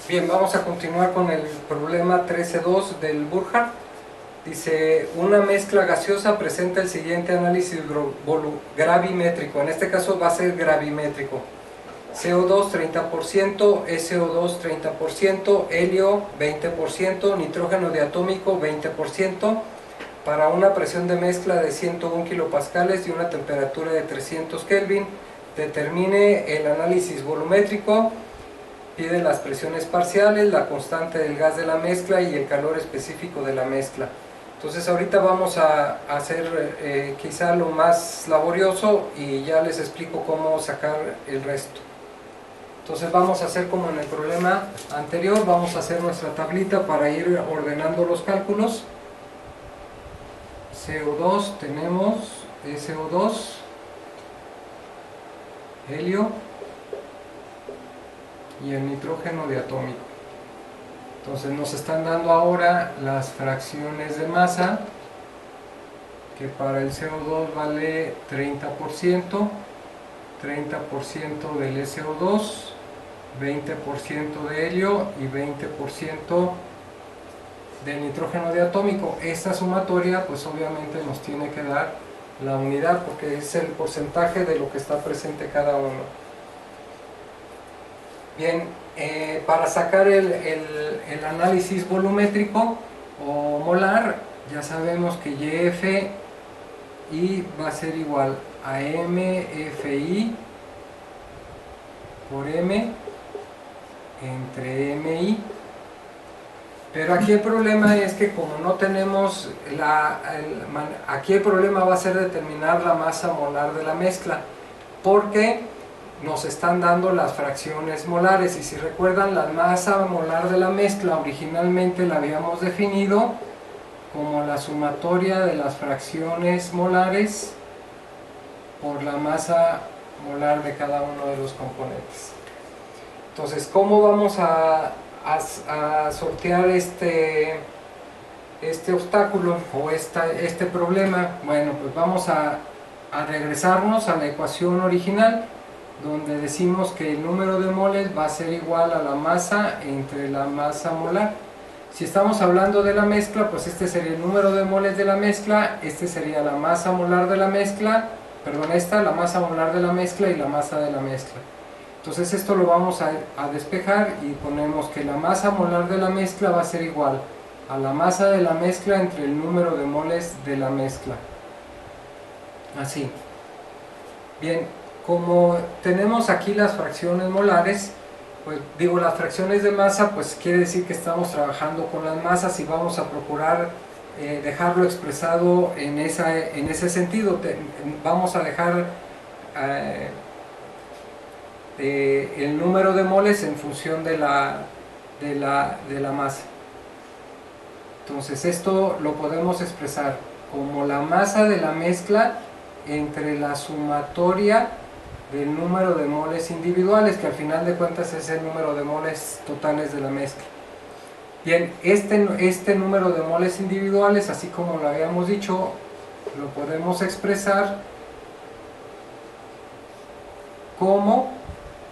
Bien, vamos a continuar con el problema 13.2 del Burkhardt. Dice, una mezcla gaseosa presenta el siguiente análisis gravimétrico. En este caso va a ser gravimétrico. CO2 30%, SO2 30%, helio 20%, nitrógeno diatómico 20%, para una presión de mezcla de 101 kilopascales y una temperatura de 300 Kelvin. Determine el análisis volumétrico. Pide las presiones parciales, la constante del gas de la mezcla y el calor específico de la mezcla. Entonces ahorita vamos a hacer quizá lo más laborioso y ya les explico cómo sacar el resto. Entonces vamos a hacer como en el problema anterior, vamos a hacer nuestra tablita para ir ordenando los cálculos. CO2 tenemos SO2, helio y el nitrógeno diatómico. Entonces nos están dando ahora las fracciones de masa, que para el CO2 vale 30%, 30% del SO2, 20% de helio y 20% del nitrógeno diatómico. Esta sumatoria pues obviamente nos tiene que dar la unidad porque es el porcentaje de lo que está presente cada uno. Bien, para sacar el análisis volumétrico o molar, ya sabemos que YFI va a ser igual a MFI por M entre MI. Pero aquí el problema es que como no tenemos aquí el problema va a ser determinar la masa molar de la mezcla, porque nos están dando las fracciones molares, y si recuerdan, la masa molar de la mezcla originalmente la habíamos definido como la sumatoria de las fracciones molares por la masa molar de cada uno de los componentes. Entonces, ¿cómo vamos a sortear este obstáculo o este problema? Bueno, pues vamos a regresarnos a la ecuación original, donde decimos que el número de moles va a ser igual a la masa entre la masa molar. Si estamos hablando de la mezcla, pues este sería el número de moles de la mezcla, este sería la masa molar de la mezcla, perdón, la masa molar de la mezcla y la masa de la mezcla. Entonces esto lo vamos a despejar y ponemos que la masa molar de la mezcla va a ser igual a la masa de la mezcla entre el número de moles de la mezcla. Así. Bien. Como tenemos aquí las fracciones molares, pues digo las fracciones de masa, pues quiere decir que estamos trabajando con las masas y vamos a procurar dejarlo expresado en ese sentido. Vamos a dejar el número de moles en función de la masa. Entonces esto lo podemos expresar como la masa de la mezcla entre la sumatoria del número de moles individuales, que al final de cuentas es el número de moles totales de la mezcla. Bien, este número de moles individuales, así como lo habíamos dicho, lo podemos expresar como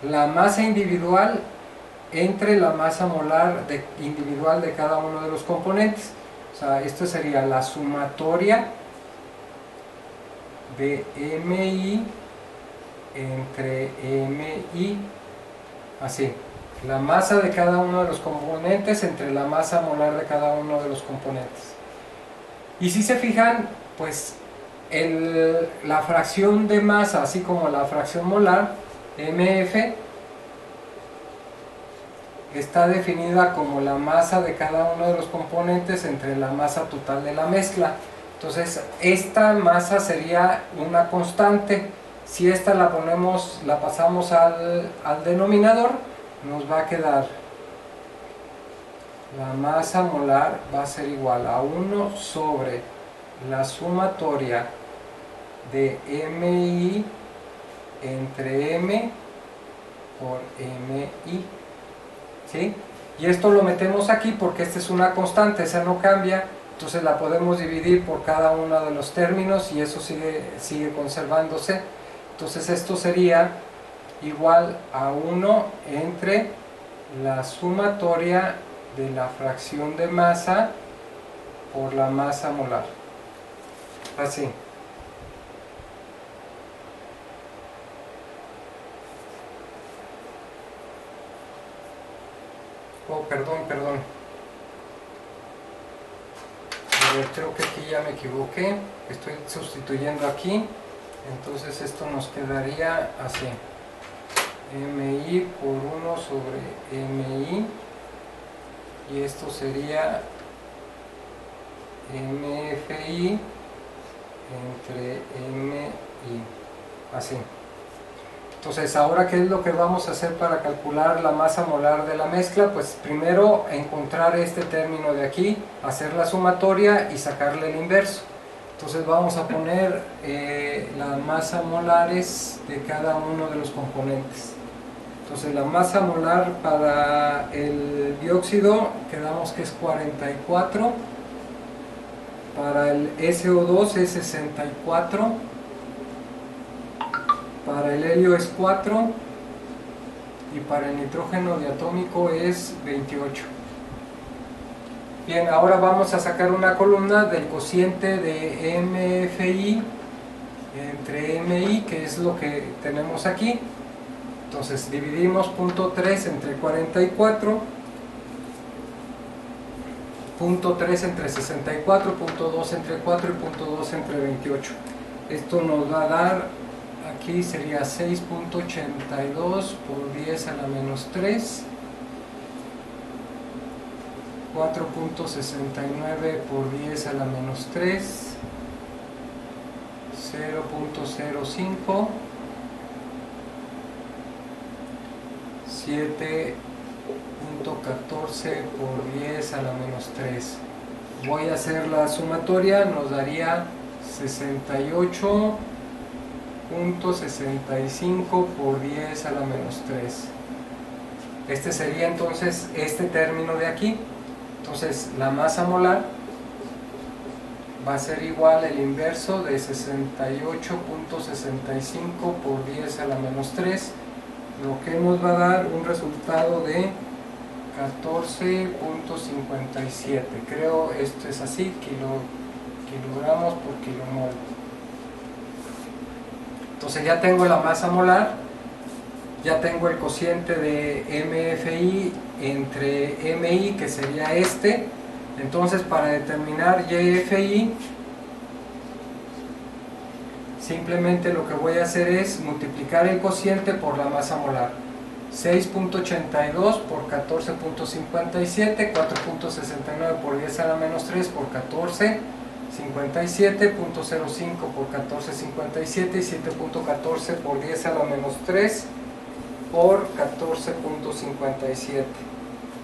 la masa individual entre la masa molar individual de cada uno de los componentes. O sea, esto sería la sumatoria de MI entre MI, así, la masa de cada uno de los componentes entre la masa molar de cada uno de los componentes. Y si se fijan, pues la fracción de masa, así como la fracción molar, MF, está definida como la masa de cada uno de los componentes entre la masa total de la mezcla. Entonces esta masa sería una constante. Si esta la pasamos al denominador, nos va a quedar la masa molar va a ser igual a 1 sobre la sumatoria de MI entre M por MI. ¿Sí? Y esto lo metemos aquí porque esta es una constante, esa no cambia, entonces la podemos dividir por cada uno de los términos y eso sigue conservándose. Entonces esto sería igual a 1 entre la sumatoria de la fracción de masa por la masa molar. Así. Oh, perdón. A ver, creo que aquí ya me equivoqué. Estoy sustituyendo aquí. Entonces esto nos quedaría así. MI por 1 sobre MI. Y esto sería MFI entre MI. Así. Entonces, ahora, ¿qué es lo que vamos a hacer para calcular la masa molar de la mezcla? Pues primero encontrar este término de aquí, hacer la sumatoria y sacarle el inverso. Entonces vamos a poner las masas molares de cada uno de los componentes. Entonces la masa molar para el dióxido quedamos que es 44, para el SO2 es 64, para el helio es 4 y para el nitrógeno diatómico es 28. Bien, ahora vamos a sacar una columna del cociente de MFI entre MI, que es lo que tenemos aquí. Entonces dividimos 0.3 entre 44, 0.3 entre 64, 0.2 entre 4 y 0.2 entre 28. Esto nos va a dar, aquí sería 6.82 por 10 a la menos 3, 4.69 por 10 a la menos 3, 0.05, 7.14 por 10 a la menos 3. Voy a hacer la sumatoria, nos daría 68.65 por 10 a la menos 3. Este sería entonces este término de aquí. Entonces la masa molar va a ser igual el inverso de 68.65 por 10 a la menos 3, lo que nos va a dar un resultado de 14.57. Creo esto es así, kilogramos por kilomol. Entonces ya tengo la masa molar, ya tengo el cociente de MFI entre MI, que sería este. Entonces, para determinar YFI, simplemente lo que voy a hacer es multiplicar el cociente por la masa molar. 6.82 por 14.57, 4.69 por 10 a la menos 3 por 14, 57.05 por 14.57 y 7.14 por 10 a la menos 3 por 14.57.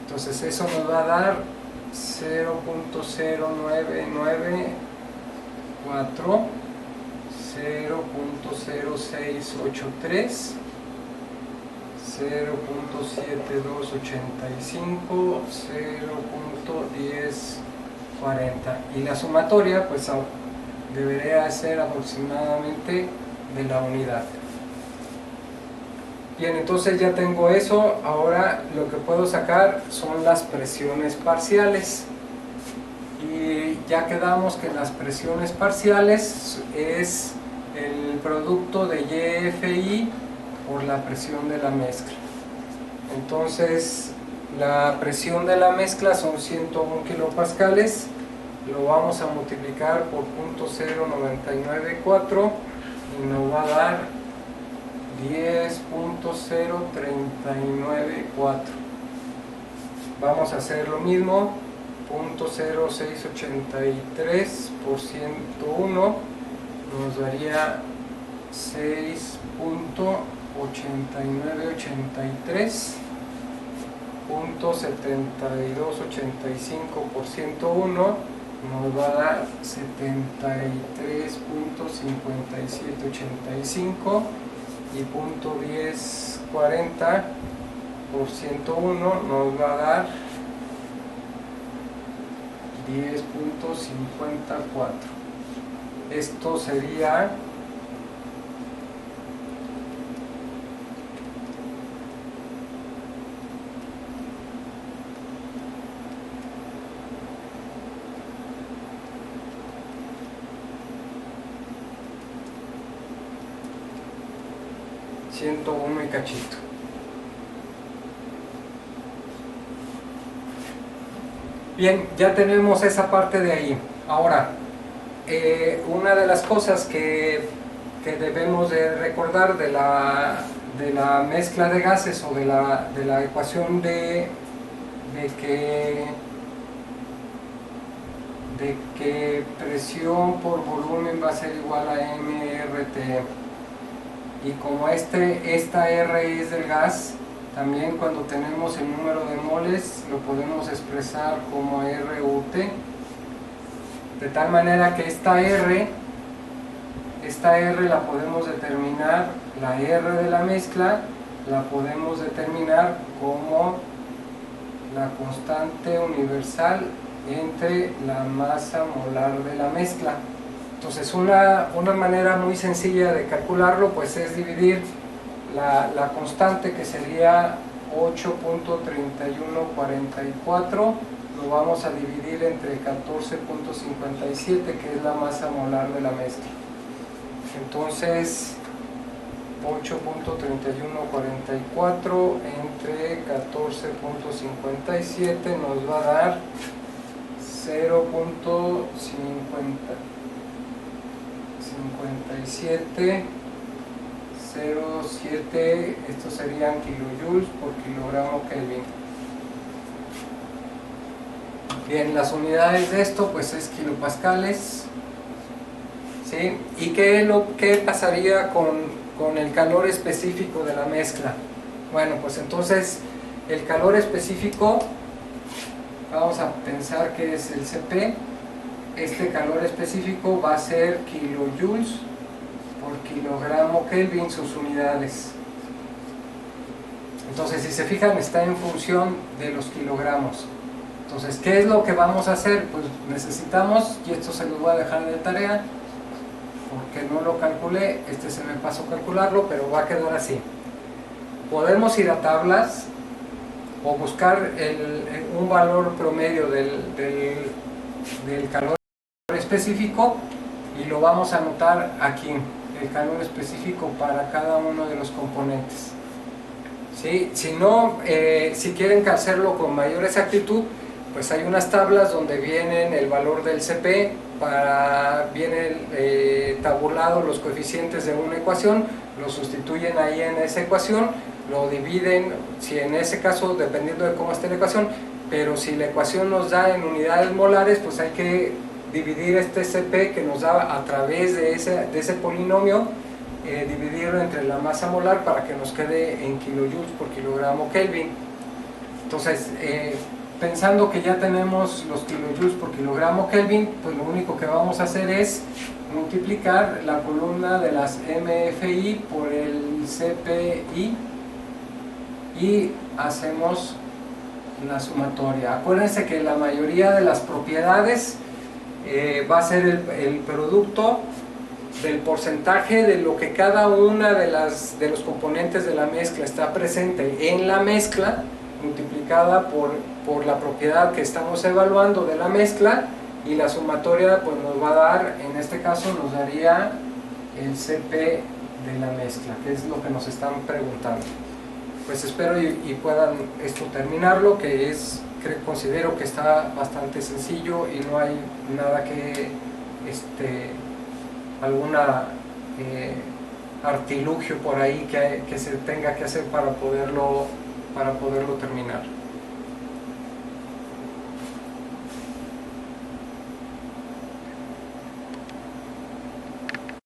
Entonces eso nos va a dar 0.09994, 0.0683, 0.7285, 0.1040. Y la sumatoria pues debería ser aproximadamente de la unidad. Bien, entonces ya tengo eso. Ahora lo que puedo sacar son las presiones parciales. Y ya quedamos que las presiones parciales es el producto de YFI por la presión de la mezcla. Entonces la presión de la mezcla son 101 kilopascales. Lo vamos a multiplicar por 0.0994 y nos va a dar 10.0394. Vamos a hacer lo mismo. 0.0683 por 101 nos daría 6.8983. 0.7285 por 101 nos va a dar 73.5785 y 0.1040 por 101 nos va a dar 10.54. Esto sería 101 y cachito. Bien, ya tenemos esa parte de ahí. Ahora, una de las cosas que debemos de recordar de la mezcla de gases o de la ecuación de que presión por volumen va a ser igual a mRT, y como esta R es del gas, también cuando tenemos el número de moles lo podemos expresar como RUT, de tal manera que esta R la podemos determinar, la R de la mezcla la podemos determinar como la constante universal entre la masa molar de la mezcla. Entonces una manera muy sencilla de calcularlo pues es dividir la constante, que sería 8.3144, lo vamos a dividir entre 14.57, que es la masa molar de la mezcla. Entonces 8.3144 entre 14.57 nos va a dar 0.5707, estos serían kilojoules por kilogramo Kelvin. Bien, las unidades de esto pues es kilopascales, ¿sí? ¿Y qué pasaría con el calor específico de la mezcla? Bueno, pues entonces el calor específico, vamos a pensar que es el Cp. Este calor específico va a ser kilojoules por kilogramo Kelvin, sus unidades. Entonces, si se fijan, está en función de los kilogramos. Entonces, ¿qué es lo que vamos a hacer? Pues necesitamos, y esto se los voy a dejar de tarea porque no lo calculé, se me pasó calcularlo, pero va a quedar así. Podemos ir a tablas o buscar un valor promedio del calor específico, y lo vamos a anotar aquí, el calor específico para cada uno de los componentes. ¿Sí? Si no, si quieren hacerlo con mayor exactitud, pues hay unas tablas donde vienen el valor del Cp, vienen tabulados los coeficientes de una ecuación, lo sustituyen ahí en esa ecuación, lo dividen, si en ese caso, dependiendo de cómo esté la ecuación, pero si la ecuación nos da en unidades molares, pues hay que dividir este Cp que nos da a través de ese polinomio, dividirlo entre la masa molar para que nos quede en kilojoules por kilogramo Kelvin. Entonces, pensando que ya tenemos los kilojoules por kilogramo Kelvin, pues lo único que vamos a hacer es multiplicar la columna de las MFI por el CPI y hacemos la sumatoria. Acuérdense que la mayoría de las propiedades va a ser el producto del porcentaje de lo que cada una de los componentes de la mezcla está presente en la mezcla, multiplicada por la propiedad que estamos evaluando de la mezcla, y la sumatoria pues nos va a dar, en este caso nos daría el Cp de la mezcla, que es lo que nos están preguntando. Pues espero y puedan terminarlo, que considero que está bastante sencillo y no hay nada que alguna artilugio por ahí que se tenga que hacer para poderlo terminar.